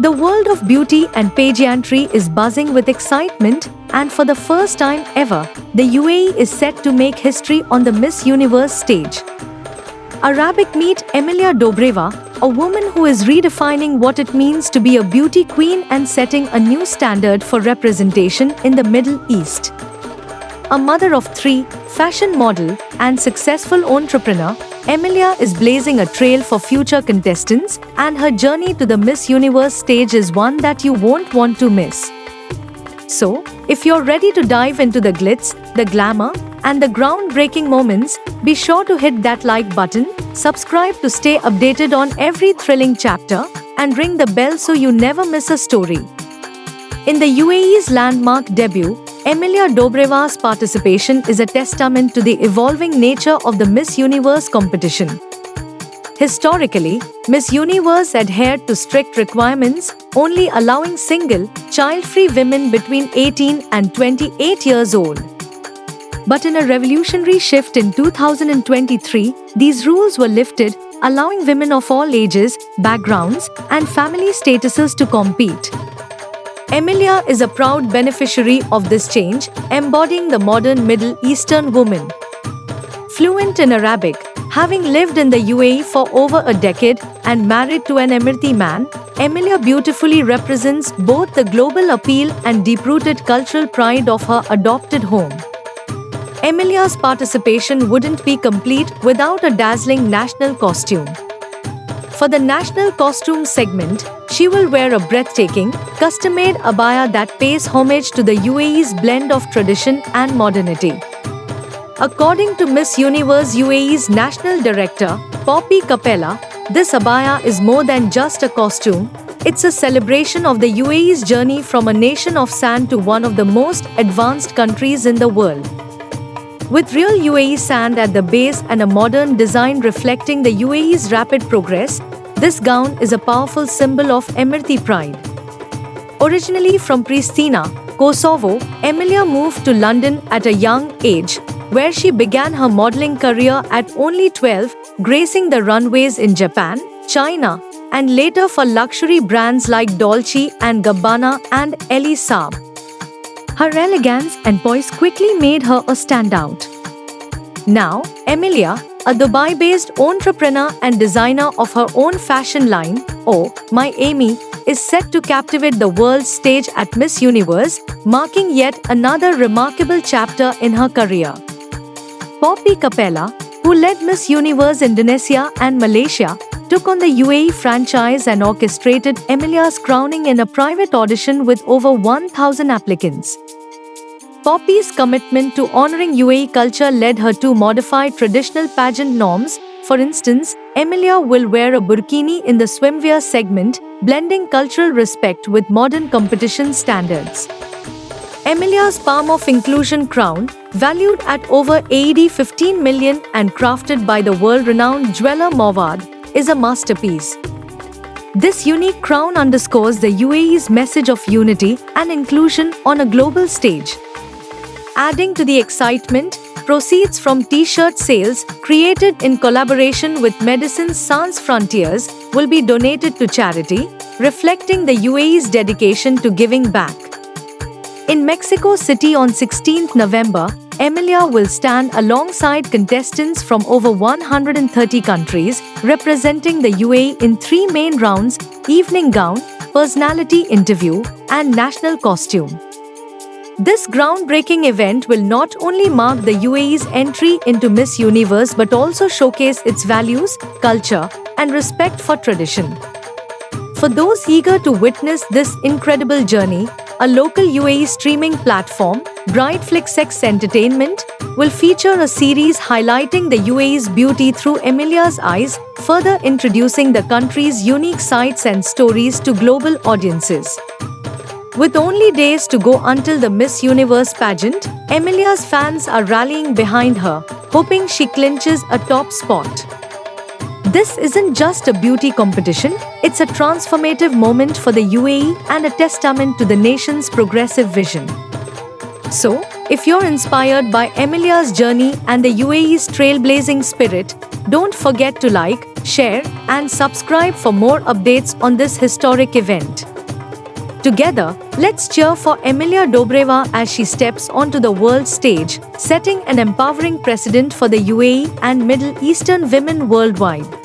The world of beauty and pageantry is buzzing with excitement, and for the first time ever, the UAE is set to make history on the Miss Universe stage. Arabic meet Emilia Dobreva, a woman who is redefining what it means to be a beauty queen and setting a new standard for representation in the Middle East. A mother of three, fashion model, and successful entrepreneur, Emilia is blazing a trail for future contestants, and her journey to the Miss Universe stage is one that you won't want to miss. So, if you're ready to dive into the glitz, the glamour, and the groundbreaking moments, be sure to hit that like button, subscribe to stay updated on every thrilling chapter, and ring the bell so you never miss a story. In the UAE's landmark debut, Emilia Dobreva's participation is a testament to the evolving nature of the Miss Universe competition. Historically, Miss Universe adhered to strict requirements, only allowing single, child-free women between 18 and 28 years old. But in a revolutionary shift in 2023, these rules were lifted, allowing women of all ages, backgrounds, and family statuses to compete. Emilia is a proud beneficiary of this change, embodying the modern Middle Eastern woman. Fluent in Arabic, having lived in the UAE for over a decade and married to an Emirati man, Emilia beautifully represents both the global appeal and deep-rooted cultural pride of her adopted home. Emilia's participation wouldn't be complete without a dazzling national costume. For the national costume segment, she will wear a breathtaking, custom-made abaya that pays homage to the UAE's blend of tradition and modernity. According to Miss Universe UAE's National Director, Poppy Capella, this abaya is more than just a costume, it's a celebration of the UAE's journey from a nation of sand to one of the most advanced countries in the world. With real UAE sand at the base and a modern design reflecting the UAE's rapid progress, this gown is a powerful symbol of Emirati pride. Originally from Pristina, Kosovo, Emilia moved to London at a young age, where she began her modeling career at only 12, gracing the runways in Japan, China, and later for luxury brands like Dolce & Gabbana and Elie Saab. Her elegance and poise quickly made her a standout. Now, Emilia, a Dubai-based entrepreneur and designer of her own fashion line, Oh My Amy, is set to captivate the world stage at Miss Universe, marking yet another remarkable chapter in her career. Poppy Capella, who led Miss Universe Indonesia and Malaysia, took on the UAE franchise and orchestrated Emilia's crowning in a private audition with over 1,000 applicants. Poppy's commitment to honoring UAE culture led her to modify traditional pageant norms. For instance, Emilia will wear a burkini in the swimwear segment, blending cultural respect with modern competition standards. Emilia's Palm of Inclusion crown, valued at over AED 15 million and crafted by the world-renowned jeweler Mawad, is a masterpiece. This unique crown underscores the UAE's message of unity and inclusion on a global stage. Adding to the excitement, proceeds from t-shirt sales created in collaboration with Médecins Sans Frontières will be donated to charity, reflecting the UAE's dedication to giving back. In Mexico City on 16th November, Emilia will stand alongside contestants from over 130 countries, representing the UAE in three main rounds: evening gown, personality interview, and national costume. This groundbreaking event will not only mark the UAE's entry into Miss Universe but also showcase its values, culture, and respect for tradition. For those eager to witness this incredible journey, a local UAE streaming platform, Briteflix Entertainment, will feature a series highlighting the UAE's beauty through Emilia's eyes, further introducing the country's unique sights and stories to global audiences. With only days to go until the Miss Universe pageant, Emilia's fans are rallying behind her, hoping she clinches a top spot. This isn't just a beauty competition, it's a transformative moment for the UAE and a testament to the nation's progressive vision. So, if you're inspired by Emilia's journey and the UAE's trailblazing spirit, don't forget to like, share, and subscribe for more updates on this historic event. Together, let's cheer for Emilia Dobreva as she steps onto the world stage, setting an empowering precedent for the UAE and Middle Eastern women worldwide.